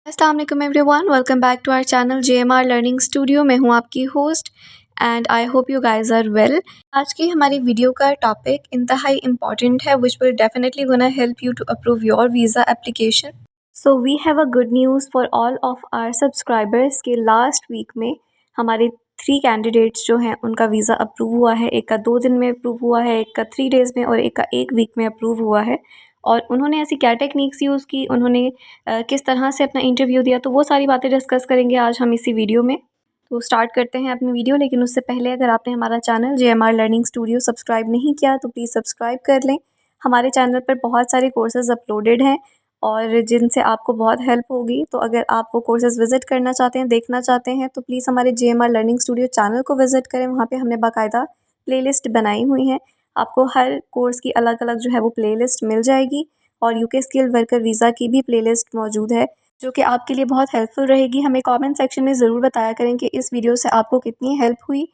अस्सलाम वालेकुम everyone, welcome back to our channel JMR learning studio. मैं हूं आपकी host and I hope you guys are well. आज की हमारी वीडियो का टॉपिक इंतहाई इम्पॉर्टेंट है which will definitely gonna help you to approve your visa application. So we have a good news for all of our subscribers के last week में हमारे 3 candidates जो हैं उनका वीज़ा अप्रूव हुआ है। एक का 2 दिन में अप्रूव हुआ है, एक का 3 डेज़ में और एक का 1 वीक में अप्रूव हुआ है। और उन्होंने ऐसी क्या टेक्निक्स यूज़ की, उन्होंने किस तरह से अपना इंटरव्यू दिया, तो वो सारी बातें डिस्कस करेंगे आज हम इसी वीडियो में। तो स्टार्ट करते हैं अपनी वीडियो, लेकिन उससे पहले अगर आपने हमारा channel JMR learning studio subscribe नहीं किया तो प्लीज़ सब्सक्राइब कर लें। हमारे चैनल पर बहुत सारे कोर्सेज़ अपलोडेड हैं और जिनसे आपको बहुत हेल्प होगी। तो अगर आप वो कोर्सेज़ विज़िट करना चाहते हैं, देखना चाहते हैं, तो प्लीज़ हमारे JMR लर्निंग स्टूडियो चैनल को विज़िट करें। वहाँ पे हमने बाकायदा प्लेलिस्ट बनाई हुई हैं। आपको हर कोर्स की अलग अलग जो है वो प्लेलिस्ट मिल जाएगी और यूके स्किल वर्कर वीज़ा की भी प्लेलिस्ट मौजूद है जो कि आपके लिए बहुत हेल्पफुल रहेगी। हमें कमेंट सेक्शन में ज़रूर बताया करें कि इस वीडियो से आपको कितनी हेल्प हुई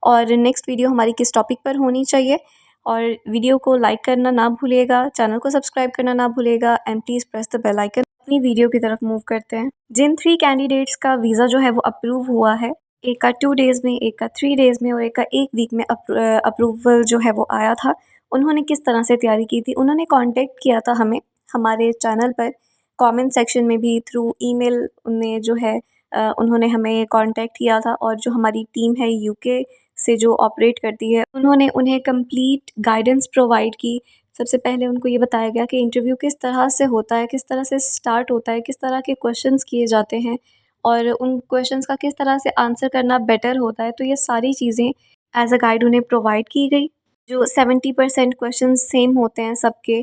और नेक्स्ट वीडियो हमारी किस टॉपिक पर होनी चाहिए। और वीडियो को लाइक करना ना भूलिएगा, चैनल को सब्सक्राइब करना ना भूलिएगा and please press the bell icon. अपनी वीडियो की तरफ मूव करते हैं। जिन 3 कैंडिडेट्स का वीज़ा जो है वो अप्रूव हुआ है, एक का 2 डेज़ में, एक का 3 डेज़ में और एक का 1 वीक में अप्रूवल जो है वो आया था। उन्होंने किस तरह से तैयारी की थी, उन्होंने कॉन्टेक्ट किया था हमें हमारे चैनल पर कमेंट सेक्शन में भी, थ्रू ईमेल उन्हें जो है उन्होंने हमें कांटेक्ट किया था। और जो हमारी टीम है यूके से जो ऑपरेट करती है, उन्होंने उन्हें कंप्लीट गाइडेंस प्रोवाइड की। सबसे पहले उनको ये बताया गया कि इंटरव्यू किस तरह से होता है, किस तरह से स्टार्ट होता है, किस तरह के क्वेश्चंस किए जाते हैं और उन क्वेश्चंस का किस तरह से आंसर करना बेटर होता है। तो ये सारी चीज़ें एज अ गाइड उन्हें प्रोवाइड की गई। जो 70% क्वेश्चन सेम होते हैं सबके,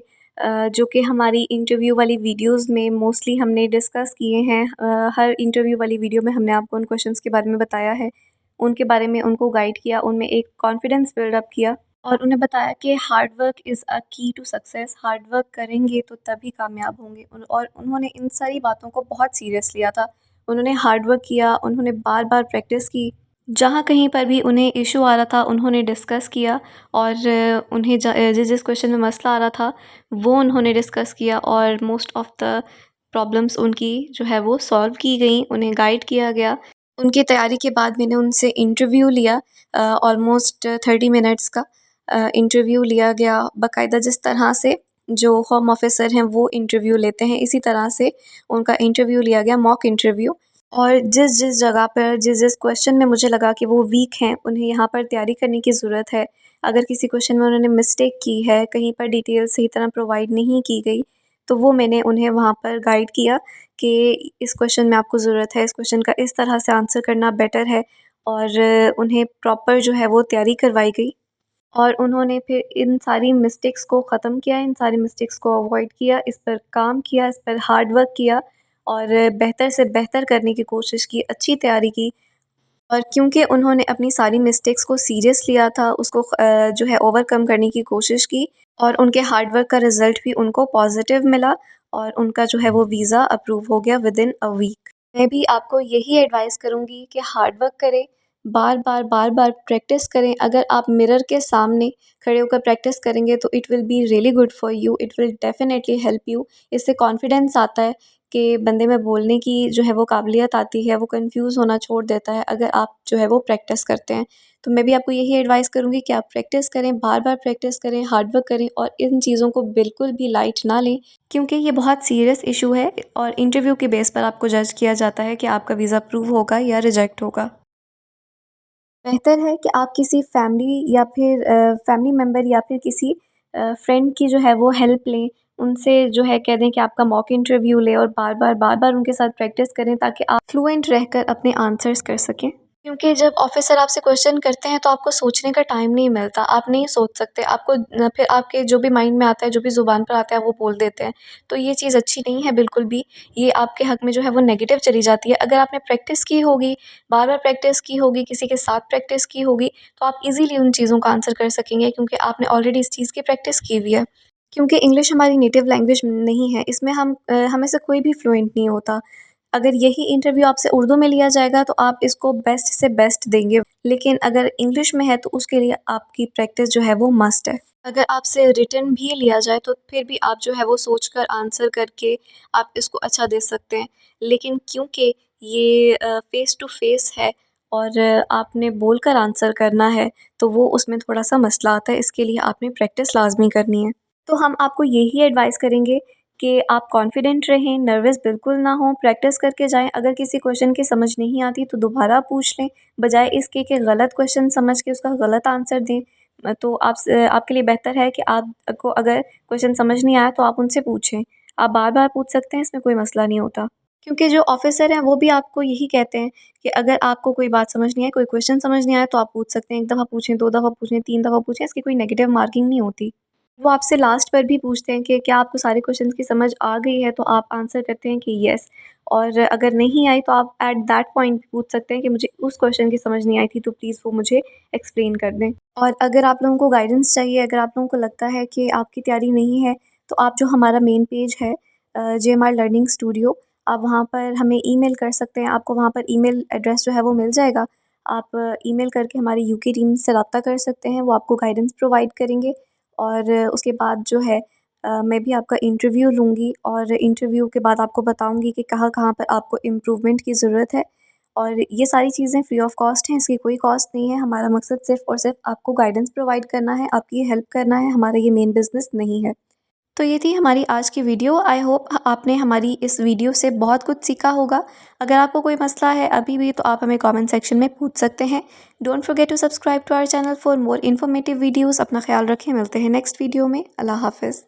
जो कि हमारी इंटरव्यू वाली वीडियोस में मोस्टली हमने डिस्कस किए हैं। हर इंटरव्यू वाली वीडियो में हमने आपको उन क्वेश्चंस के बारे में बताया है, उनके बारे में उनको गाइड किया, उनमें एक कॉन्फिडेंस बिल्डअप किया और उन्हें बताया कि हार्ड वर्क इज़ अ की टू सक्सेस। हार्ड वर्क करेंगे तो तभी कामयाब होंगे। और उन्होंने इन सारी बातों को बहुत सीरियस लिया था। उन्होंने हार्ड वर्क किया, उन्होंने बार बार प्रैक्टिस की, जहाँ कहीं पर भी उन्हें इशू आ रहा था उन्होंने डिस्कस किया और उन्हें जिस जिस क्वेश्चन में मसला आ रहा था वो उन्होंने डिस्कस किया और मोस्ट ऑफ़ द प्रॉब्लम्स उनकी जो है वो सॉल्व की गई, उन्हें गाइड किया गया। उनकी तैयारी के बाद मैंने उनसे इंटरव्यू लिया, ऑलमोस्ट 30 मिनट्स का इंटरव्यू लिया गया। बाकायदा जिस तरह से जो होम ऑफिसर हैं वो इंटरव्यू लेते हैं, इसी तरह से उनका इंटरव्यू लिया गया, मॉक इंटरव्यू। और जिस जिस जगह पर जिस जिस क्वेश्चन में मुझे लगा कि वो वीक हैं, उन्हें यहाँ पर तैयारी करने की ज़रूरत है। अगर किसी क्वेश्चन में उन्होंने मिस्टेक की है, कहीं पर डिटेल सही तरह प्रोवाइड नहीं की गई, तो वो मैंने उन्हें वहाँ पर गाइड किया कि इस क्वेश्चन में आपको ज़रूरत है, इस क्वेश्चन का इस तरह से आंसर करना बेटर है। और उन्हें प्रॉपर जो है वो तैयारी करवाई गई और उन्होंने फिर इन सारी मिस्टेक्स को ख़त्म किया, इन सारी मिस्टेक्स को अवॉइड किया, इस पर काम किया, इस पर हार्ड वर्क किया और बेहतर से बेहतर करने की कोशिश की, अच्छी तैयारी की। और क्योंकि उन्होंने अपनी सारी मिस्टेक्स को सीरियस लिया था, उसको जो है ओवरकम करने की कोशिश की और उनके हार्ड वर्क का रिज़ल्ट भी उनको पॉज़िटिव मिला और उनका जो है वो वीज़ा अप्रूव हो गया विदिन अ वीक। मैं भी आपको यही एडवाइस करूँगी कि हार्ड वर्क करें, बार-बार प्रैक्टिस करें। अगर आप मिरर के सामने खड़े होकर प्रैक्टिस करेंगे तो it will be really good for you, it will definitely help you. इससे कॉन्फिडेंस आता है कि बंदे में बोलने की जो है वो काबिलियत आती है, वो कंफ्यूज होना छोड़ देता है अगर आप जो है वो प्रैक्टिस करते हैं। तो मैं भी आपको यही एडवाइस करूँगी कि आप प्रैक्टिस करें, बार-बार प्रैक्टिस करें, हार्ड वर्क करें और इन चीज़ों को बिल्कुल भी लाइट ना लें, क्योंकि ये बहुत सीरियस इशू है और इंटरव्यू के बेस पर आपको जज किया जाता है कि आपका वीज़ा अप्रूव होगा या रिजेक्ट होगा। बेहतर है कि आप किसी फैमिली या फिर फैमिली मेम्बर या फिर किसी फ्रेंड की जो है वो हेल्प लें। उनसे जो है कह दें कि आपका मॉक इंटरव्यू लें और बार-बार उनके साथ प्रैक्टिस करें ताकि आप फ्लुएंट रहकर अपने आंसर्स कर सकें। क्योंकि जब ऑफ़िसर आपसे क्वेश्चन करते हैं तो आपको सोचने का टाइम नहीं मिलता, आप नहीं सोच सकते, आपको फिर आपके जो भी माइंड में आता है, जो भी ज़ुबान पर आता है वो बोल देते हैं। तो ये चीज़ अच्छी नहीं है बिल्कुल भी, ये आपके हक़ में जो है वो नेगेटिव चली जाती है। अगर आपने प्रैक्टिस की होगी, बार-बार प्रैक्टिस की होगी, किसी के साथ प्रैक्टिस की होगी, तो आप ईज़िली उन चीज़ों का आंसर कर सकेंगे क्योंकि आपने ऑलरेडी इस चीज़ की प्रैक्टिस की हुई है। क्योंकि इंग्लिश हमारी नेटिव लैंग्वेज नहीं है, इसमें हम में से कोई भी फ्लुएंट नहीं होता। अगर यही इंटरव्यू आपसे उर्दू में लिया जाएगा तो आप इसको बेस्ट से बेस्ट देंगे, लेकिन अगर इंग्लिश में है तो उसके लिए आपकी प्रैक्टिस जो है वो मस्ट है। अगर आपसे रिटन भी लिया जाए तो फिर भी आप जो है वो सोच कर आंसर करके आप इसको अच्छा दे सकते हैं, लेकिन क्योंकि ये फ़ेस टू फ़ेस है और आपने बोल कर आंसर करना है, तो वो उसमें थोड़ा-सा मसला आता है, इसके लिए आपने प्रैक्टिस लाज़मी करनी है। तो हम आपको यही एडवाइस करेंगे कि आप कॉन्फिडेंट रहें, नर्वस बिल्कुल ना हों, प्रैक्टिस करके जाएँ। अगर किसी क्वेश्चन की समझ नहीं आती तो दोबारा पूछ लें, बजाय इसके कि गलत क्वेश्चन समझ के उसका गलत आंसर दें। तो आपके लिए बेहतर है कि आपको अगर क्वेश्चन समझ नहीं आया तो आप उनसे पूछें। आप बार-बार पूछ सकते हैं, इसमें कोई मसला नहीं होता। क्योंकि जो ऑफ़िसर हैं वो भी आपको यही कहते हैं कि अगर आपको कोई बात समझ नहीं आए, कोई क्वेश्चन समझ नहीं आया तो आप पूछ सकते हैं। 1 दफ़ा पूछें, 2 दफ़ा पूछें, 3 दफ़ा पूछें, इसकी कोई नेगेटिव मार्किंग नहीं होती। वो आपसे लास्ट पर भी पूछते हैं कि क्या आपको सारे क्वेश्चंस की समझ आ गई है? तो आप आंसर करते हैं कि येस, और अगर नहीं आई तो आप एट दैट पॉइंट पूछ सकते हैं कि मुझे उस क्वेश्चन की समझ नहीं आई थी, तो प्लीज़ वो मुझे एक्सप्लेन कर दें। और अगर आप लोगों को गाइडेंस चाहिए, अगर आप लोगों को लगता है कि आपकी तैयारी नहीं है, तो आप जो हमारा मेन पेज है जेएमआर लर्निंग स्टूडियो, आप वहाँ पर हमें ईमेल कर सकते हैं। आपको वहाँ पर ईमेल एड्रेस जो है वो मिल जाएगा। आप ईमेल करके हमारी यूके टीम से रब्ता कर सकते हैं, वो आपको गाइडेंस प्रोवाइड करेंगे। और उसके बाद जो है मैं भी आपका इंटरव्यू लूँगी और इंटरव्यू के बाद आपको बताऊँगी कि कहाँ-कहाँ पर आपको इम्प्रूवमेंट की ज़रूरत है। और ये सारी चीज़ें फ्री ऑफ कॉस्ट हैं, इसकी कोई कॉस्ट नहीं है। हमारा मकसद सिर्फ़ और सिर्फ़ आपको गाइडेंस प्रोवाइड करना है, आपकी हेल्प करना है, हमारा ये मेन बिज़नेस नहीं है। तो ये थी हमारी आज की वीडियो। आई होप आपने हमारी इस वीडियो से बहुत कुछ सीखा होगा। अगर आपको कोई मसला है अभी भी तो आप हमें कमेंट सेक्शन में पूछ सकते हैं। Don't forget to subscribe to our channel for more informative videos. अपना ख्याल रखें, मिलते हैं नेक्स्ट वीडियो में। अल्लाह हाफ़िज़।